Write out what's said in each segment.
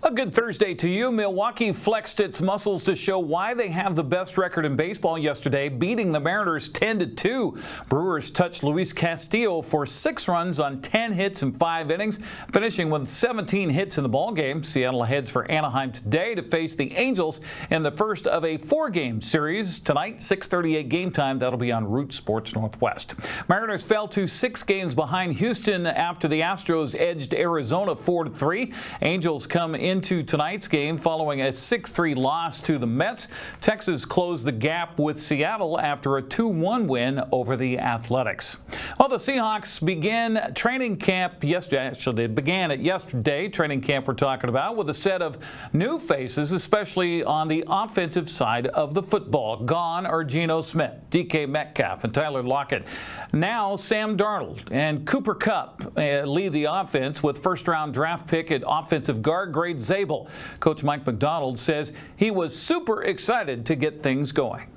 A good Thursday to you. Milwaukee flexed its muscles to show why they have the best record in baseball yesterday, beating the Mariners 10-2. Brewers touched Luis Castillo for 6 runs on 10 hits in 5 innings, finishing with 17 hits in the ballgame. Seattle heads for Anaheim today to face the Angels in the first of a 4-game series. Tonight, 6:38 game time. That'll be on Root Sports Northwest. Mariners fell to 6 games behind Houston after the Astros edged Arizona 4-3. Angels come into tonight's game following a 6-3 loss to the Mets. Texas closed the gap with Seattle after a 2-1 win over the Athletics. Well, the Seahawks began training camp yesterday. Actually, they began it yesterday. Training camp we're talking about with a set of new faces, especially on the offensive side of the football. Gone are Geno Smith, DK Metcalf, and Tyler Lockett. Now Sam Darnold and Cooper Kupp lead the offense with first-round draft pick at offensive guard Greg Zabel. Coach Mike Macdonald says he was super excited to get things going.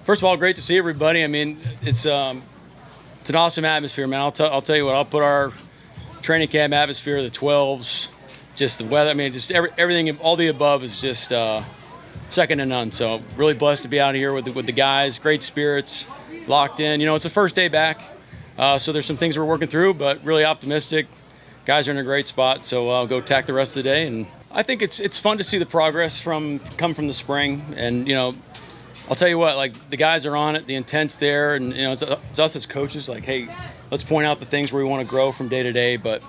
First of all, great to see everybody. I mean, it's an awesome atmosphere, man. I'll tell you what. I'll put our training camp atmosphere, the 12s, just the weather. I mean, just everything, all the above is just second to none. So really blessed to be out here with the guys. Great spirits, locked in. You know, it's the first day back, so there's some things we're working through, but really optimistic. Guys are in a great spot, so I'll go attack the rest of the day. And I think it's fun to see the progress come from the spring. And, you know, I'll tell you what, like, the guys are on it, the intent's there, and, you know, it's us as coaches, like, hey, let's point out the things where we want to grow from day to day. But,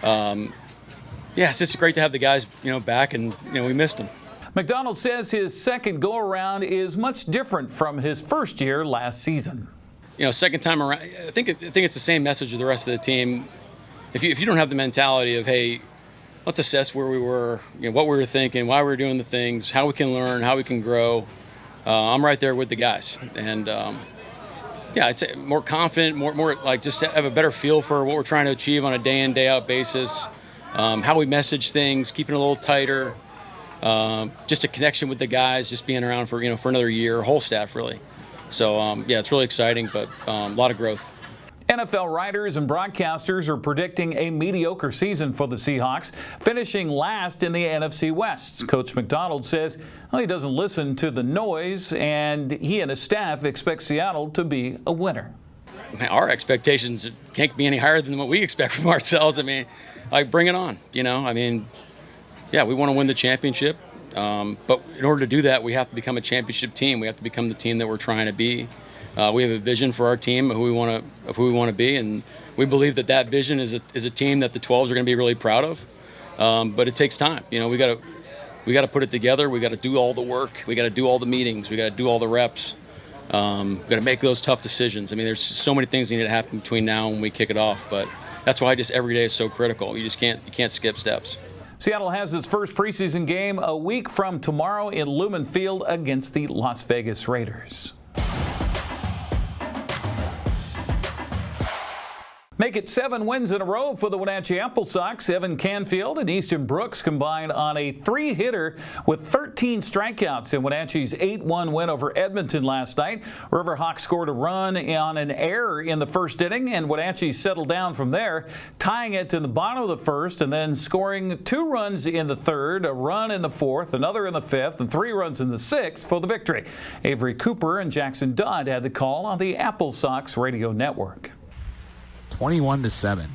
yeah, it's just great to have the guys, you know, back, and, you know, we missed them. Macdonald says his second go-around is much different from his first year last season. You know, second time around, I think it's the same message to the rest of the team. If you don't have the mentality of, hey, let's assess where we were, you know, what we were thinking, why we were doing the things, how we can learn, how we can grow, I'm right there with the guys. And, yeah, I'd say more confident, more like just have a better feel for what we're trying to achieve on a day-in, day-out basis, how we message things, keeping it a little tighter, just a connection with the guys, just being around for another year, whole staff really. So, yeah, it's really exciting, but a lot of growth. NFL writers and broadcasters are predicting a mediocre season for the Seahawks, finishing last in the NFC West. Coach Macdonald says he doesn't listen to the noise, and he and his staff expect Seattle to be a winner. Our expectations can't be any higher than what we expect from ourselves. I mean, like, bring it on, you know. I mean, yeah, we want to win the championship, but in order to do that, we have to become a championship team. We have to become the team that we're trying to be. We have a vision for our team of who we want to be, and we believe that vision is a team that the 12s are going to be really proud of. But it takes time. You know, we got to put it together. We got to do all the work. We got to do all the meetings. We got to do all the reps. We got to make those tough decisions. I mean, there's so many things that need to happen between now and when we kick it off. But that's why just every day is so critical. You can't skip steps. Seattle has its first preseason game a week from tomorrow in Lumen Field against the Las Vegas Raiders. Make it 7 wins in a row for the Wenatchee AppleSox. Evan Canfield and Easton Brooks combined on a 3-hitter with 13 strikeouts in Wenatchee's 8-1 win over Edmonton last night. Riverhawks scored a run on an error in the first inning, and Wenatchee settled down from there, tying it in the bottom of the first and then scoring 2 runs in the third, a run in the fourth, another in the fifth, and 3 runs in the sixth for the victory. Avery Cooper and Jackson Dodd had the call on the AppleSox radio network. 21-7.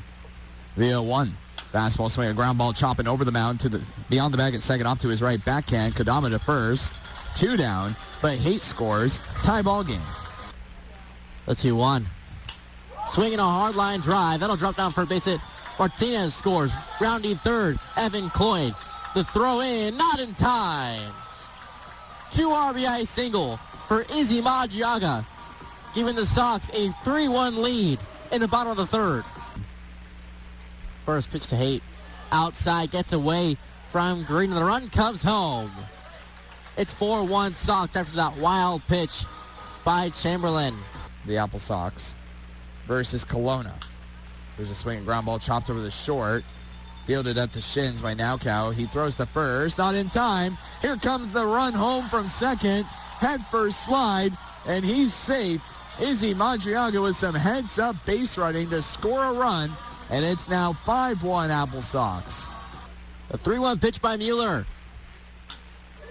The 0-1. Fastball swing, a ground ball chopping over the mound to beyond the bag at second, off to his right backhand. Kadama to first. 2 down, but Haight scores. Tie ball game. The 2-1. Swinging a hard line drive. That'll drop down for base hit. Martinez scores. Rounding third. Evan Cloyd. The throw in, not in time. 2 RBI single for Izzy Madriaga, giving the Sox a 3-1 lead in the bottom of the third. First pitch to Haight. Outside, gets away from Green, and the run comes home. It's 4-1 Sox after that wild pitch by Chamberlain. The AppleSox versus Kelowna. There's a swing and ground ball chopped over the short. Fielded up to shins by Naukow. He throws the first, not in time. Here comes the run home from second. Head first slide, and he's safe. Izzy Madriaga with some heads-up base running to score a run, and it's now 5-1 AppleSox. The 3-1 pitch by Mueller.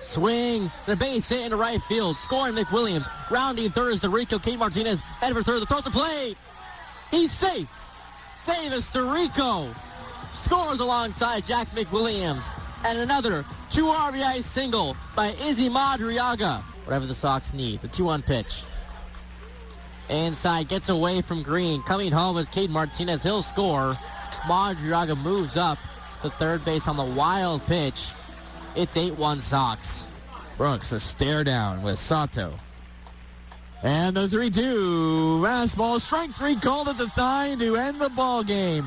Swing, the base hit into right field. Scoring McWilliams. Rounding third is DeRico. Kate Martinez head for third. The throw at the plate. He's safe. Davis DeRico scores alongside Jack McWilliams. And another 2 RBI single by Izzy Madriaga. Whatever the Sox need. The 2-1 pitch. Inside, gets away from Green. Coming home is Kate Martinez. He'll score. Madriaga moves up to third base on the wild pitch. It's 8-1 Sox. Brooks, a stare down with Sato. And the 3-2 fastball, strike 3 called at the thigh to end the ball game.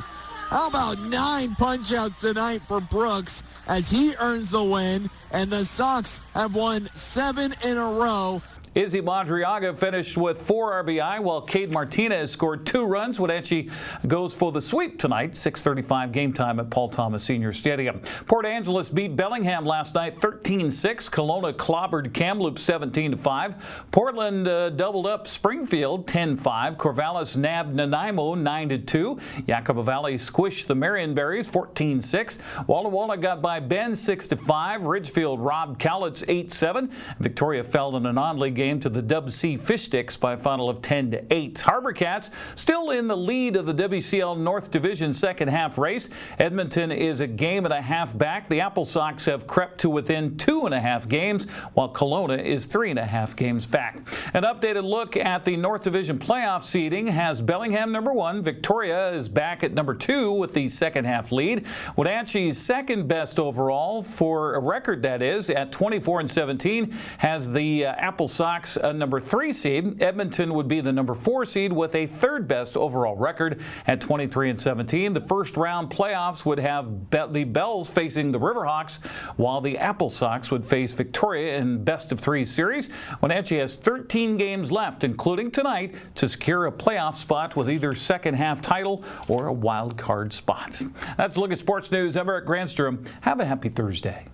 How about 9 punch-outs tonight for Brooks as he earns the win, and the Sox have won 7 in a row. Izzy Madriaga finished with 4 RBI, while Kate Martinez scored 2 runs. Wenatchee goes for the sweep tonight, 6:35 game time at Paul Thomas Senior Stadium. Port Angeles beat Bellingham last night, 13-6. Kelowna clobbered Kamloops 17-5. Portland doubled up Springfield 10-5. Corvallis nabbed Nanaimo 9-2. Yakima Valley squished the Marionberries 14-6. Walla Walla got by Bend 6-5. Ridgefield robbed Cowlitz 8-7. Victoria fell in a non-league game to the Dub C Fish Sticks by a final of 10-8. Harbor Cats still in the lead of the WCL North Division second half race. Edmonton is a game and a half back. The AppleSox have crept to within 2.5 games, while Kelowna is 3.5 games back. An updated look at the North Division playoff seeding has Bellingham number 1. Victoria is back at number 2 with the second half lead. Wenatchee's second best overall for a record, that is, at 24-17, has the AppleSox a number 3 seed. Edmonton would be the number 4 seed with a third best overall record at 23-17. The first round playoffs would have the Bells facing the Riverhawks, while the AppleSox would face Victoria in best of 3 series. Wenatchee has 13 games left, including tonight, to secure a playoff spot with either second half title or a wild card spot. That's a look at sports news. I'm Eric Granstrom. Have a happy Thursday.